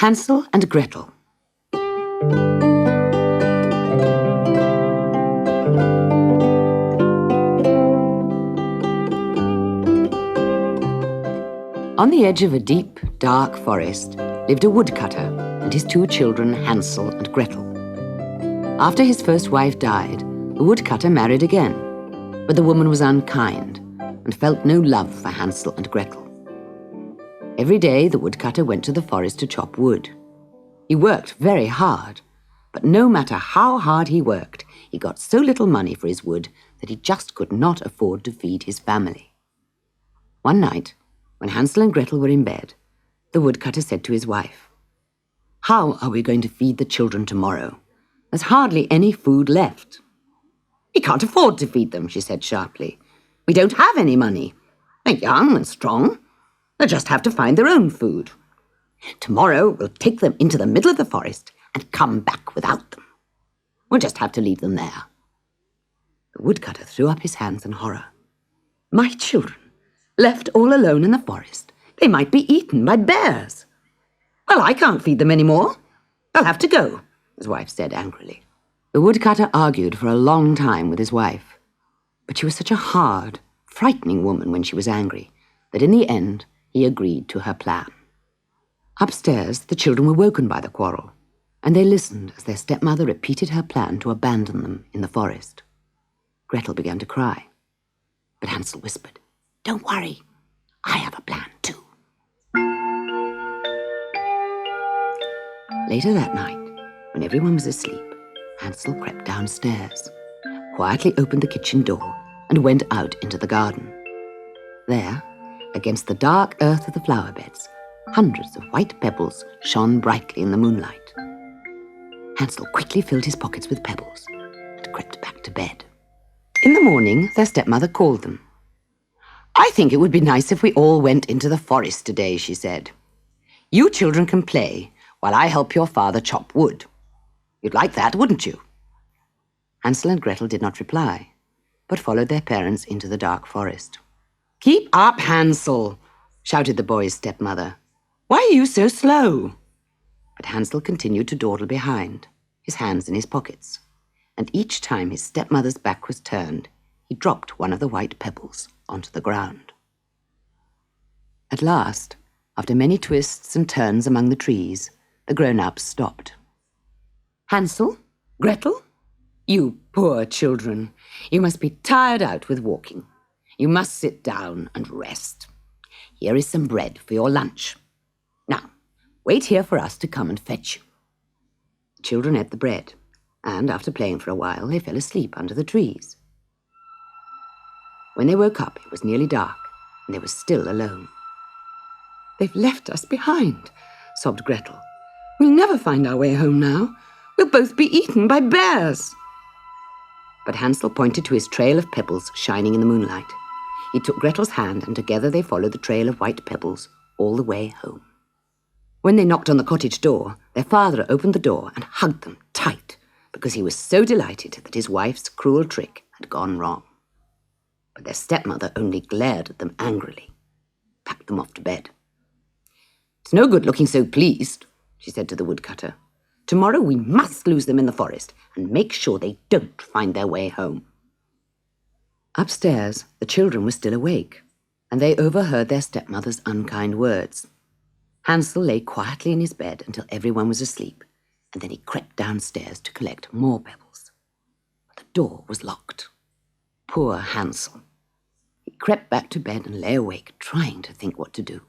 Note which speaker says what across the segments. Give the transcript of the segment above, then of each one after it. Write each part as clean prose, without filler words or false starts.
Speaker 1: Hansel and Gretel. On the edge of a deep, dark forest lived a woodcutter and his two children, Hansel and Gretel. After his first wife died, the woodcutter married again, but the woman was unkind and felt no love for Hansel and Gretel. Every day the woodcutter went to the forest to chop wood. He worked very hard, but no matter how hard he worked, he got so little money for his wood that he just could not afford to feed his family. One night, when Hansel and Gretel were in bed, the woodcutter said to his wife, "How are we going to feed the children tomorrow? There's hardly any food left." "We can't afford to feed them," she said sharply. "We don't have any money. They're young and strong. They'll just have to find their own food. Tomorrow we'll take them into the middle of the forest and come back without them. We'll just have to leave them there." The woodcutter threw up his hands in horror. "My children, left all alone in the forest. They might be eaten by bears." "Well, I can't feed them any more. They'll have to go," his wife said angrily. The woodcutter argued for a long time with his wife, but she was such a hard, frightening woman when she was angry that in the end he agreed to her plan. Upstairs, the children were woken by the quarrel, and they listened as their stepmother repeated her plan to abandon them in the forest. Gretel began to cry, but Hansel whispered, "Don't worry, I have a plan too." Later that night, when everyone was asleep, Hansel crept downstairs, quietly opened the kitchen door, and went out into the garden. There, against the dark earth of the flower beds, hundreds of white pebbles shone brightly in the moonlight. Hansel quickly filled his pockets with pebbles and crept back to bed. In the morning, their stepmother called them. "I think it would be nice if we all went into the forest today," she said. "You children can play while I help your father chop wood. You'd like that, wouldn't you?" Hansel and Gretel did not reply, but followed their parents into the dark forest. "Keep up, Hansel," shouted the boy's stepmother. "Why are you so slow?" But Hansel continued to dawdle behind, his hands in his pockets, and each time his stepmother's back was turned, he dropped one of the white pebbles onto the ground. At last, after many twists and turns among the trees, the grown-ups stopped. "Hansel, Gretel, you poor children, you must be tired out with walking. You must sit down and rest. Here is some bread for your lunch. Now, wait here for us to come and fetch you." The children ate the bread, and after playing for a while, they fell asleep under the trees. When they woke up, it was nearly dark, and they were still alone. "They've left us behind," sobbed Gretel. "We'll never find our way home now. We'll both be eaten by bears." But Hansel pointed to his trail of pebbles shining in the moonlight. He took Gretel's hand, and together they followed the trail of white pebbles all the way home. When they knocked on the cottage door, their father opened the door and hugged them tight because he was so delighted that his wife's cruel trick had gone wrong. But their stepmother only glared at them angrily, packed them off to bed. "It's no good looking so pleased," she said to the woodcutter. "Tomorrow we must lose them in the forest and make sure they don't find their way home." Upstairs, the children were still awake, and they overheard their stepmother's unkind words. Hansel lay quietly in his bed until everyone was asleep, and then he crept downstairs to collect more pebbles. But the door was locked. Poor Hansel. He crept back to bed and lay awake, trying to think what to do.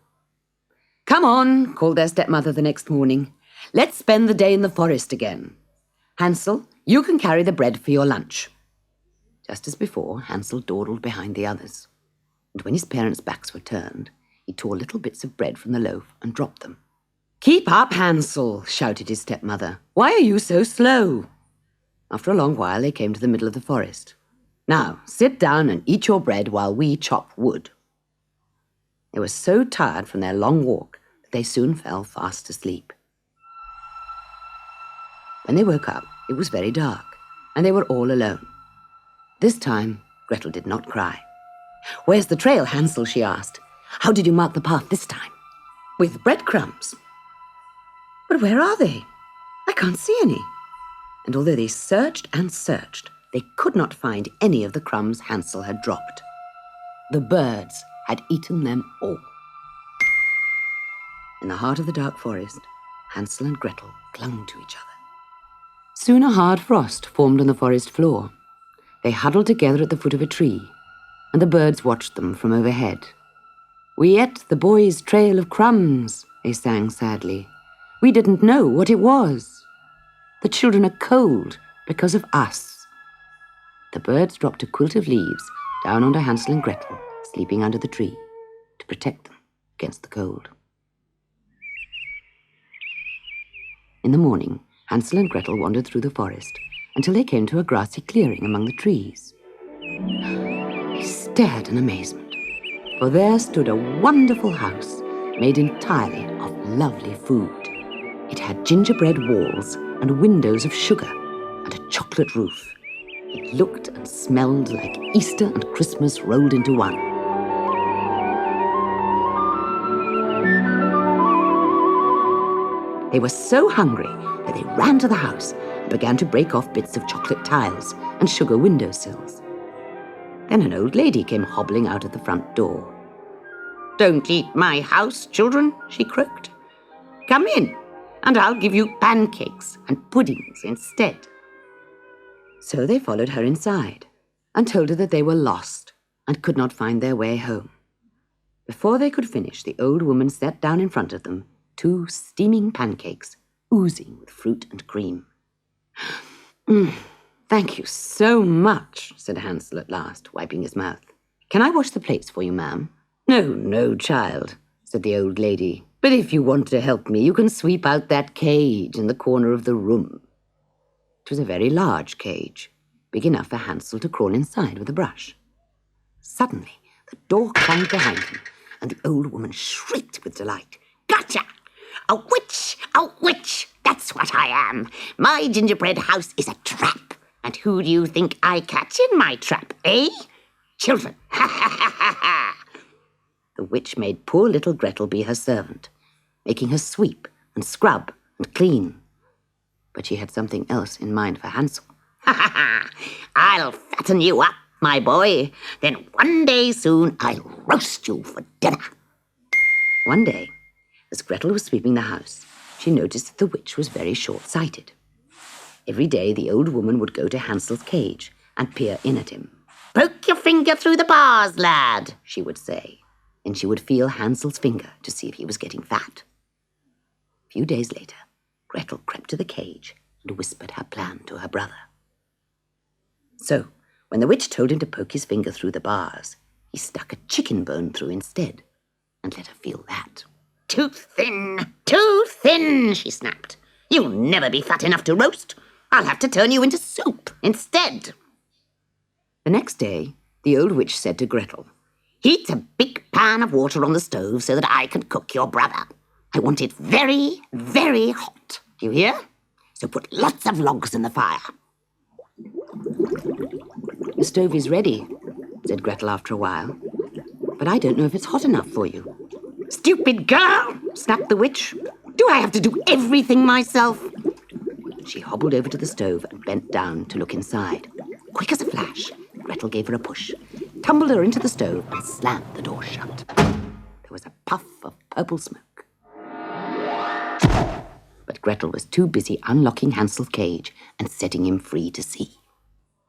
Speaker 1: "Come on," called their stepmother the next morning. "Let's spend the day in the forest again. Hansel, you can carry the bread for your lunch." Just as before, Hansel dawdled behind the others, and when his parents' backs were turned, he tore little bits of bread from the loaf and dropped them. "Keep up, Hansel," shouted his stepmother. "Why are you so slow?" After a long while, they came to the middle of the forest. "Now, sit down and eat your bread while we chop wood." They were so tired from their long walk that they soon fell fast asleep. When they woke up, it was very dark, and they were all alone. This time, Gretel did not cry. "Where's the trail, Hansel?" she asked. "How did you mark the path this time?" "With breadcrumbs." where are they? I can't see any." And although they searched and searched, they could not find any of the crumbs Hansel had dropped. The birds had eaten them all. In the heart of the dark forest, Hansel and Gretel clung to each other. Soon a hard frost formed on the forest floor. They huddled together at the foot of a tree, and the birds watched them from overhead. "We ate the boy's trail of crumbs," they sang sadly. "We didn't know what it was. The children are cold because of us." The birds dropped a quilt of leaves down onto Hansel and Gretel, sleeping under the tree, to protect them against the cold. In the morning, Hansel and Gretel wandered through the forest until they came to a grassy clearing among the trees. They stared in amazement, for there stood a wonderful house made entirely of lovely food. It had gingerbread walls and windows of sugar and a chocolate roof. It looked and smelled like Easter and Christmas rolled into one. They were so hungry that they ran to the house and began to break off bits of chocolate tiles and sugar windowsills. Then an old lady came hobbling out at the front door. "Don't eat my house, children," she croaked. "Come in, and I'll give you pancakes and puddings instead." So they followed her inside and told her that they were lost and could not find their way home. Before they could finish, the old woman set down in front of them 2 steaming pancakes, oozing with fruit and cream. "Thank you so much," said Hansel at last, wiping his mouth. "Can I wash the plates for you, ma'am?" No, child," said the old lady. "But if you want to help me, you can sweep out that cage in the corner of the room." It was a very large cage, big enough for Hansel to crawl inside with a brush. Suddenly, the door clanged behind him, and the old woman shrieked with delight. "Gotcha! A witch! A witch! That's what I am! My gingerbread house is a trap. And who do you think I catch in my trap, eh? Children! Ha ha ha ha ha!" The witch made poor little Gretel be her servant, making her sweep and scrub and clean. But she had something else in mind for Hansel. "Ha ha ha! I'll fatten you up, my boy. Then one day soon I'll roast you for dinner." One day, as Gretel was sweeping the house, she noticed that the witch was very short-sighted. Every day the old woman would go to Hansel's cage and peer in at him. "Poke your finger through the bars, lad," she would say. And she would feel Hansel's finger to see if he was getting fat. A few days later, Gretel crept to the cage and whispered her plan to her brother. So, when the witch told him to poke his finger through the bars, he stuck a chicken bone through instead and let her feel that. Too thin, she snapped. "You'll never be fat enough to roast. I'll have to turn you into soup instead." The next day, the old witch said to Gretel, "Heat a big pan of water on the stove so that I can cook your brother. I want it very, very hot. Do you hear? So put lots of logs in the fire." "The stove is ready," said Gretel after a while. "But I don't know if it's hot enough for you." "Stupid girl!" snapped the witch. "Do I have to do everything myself?" She hobbled over to the stove and bent down to look inside. Quick as a flash, Gretel gave her a push, tumbled her into the stove and slammed the door shut. There was a puff of purple smoke. But Gretel was too busy unlocking Hansel's cage and setting him free to see.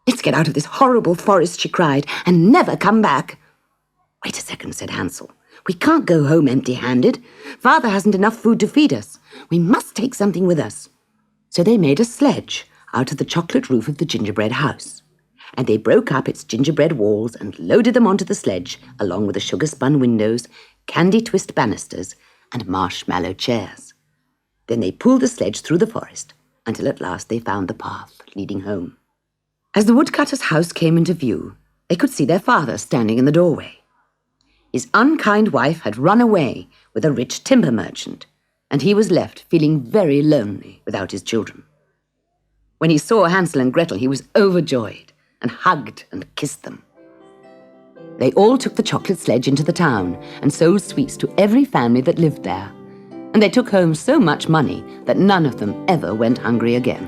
Speaker 1: "Let's get out of this horrible forest," she cried, "and never come back." "Wait a second," said Hansel. "We can't go home empty-handed. Father hasn't enough food to feed us. We must take something with us." So they made a sledge out of the chocolate roof of the gingerbread house, and they broke up its gingerbread walls and loaded them onto the sledge, along with the sugar-spun windows, candy twist banisters, and marshmallow chairs. Then they pulled the sledge through the forest until at last they found the path leading home. As the woodcutter's house came into view, they could see their father standing in the doorway. His unkind wife had run away with a rich timber merchant, and he was left feeling very lonely without his children. When he saw Hansel and Gretel, he was overjoyed and hugged and kissed them. They all took the chocolate sledge into the town and sold sweets to every family that lived there. and they took home so much money that none of them ever went hungry again.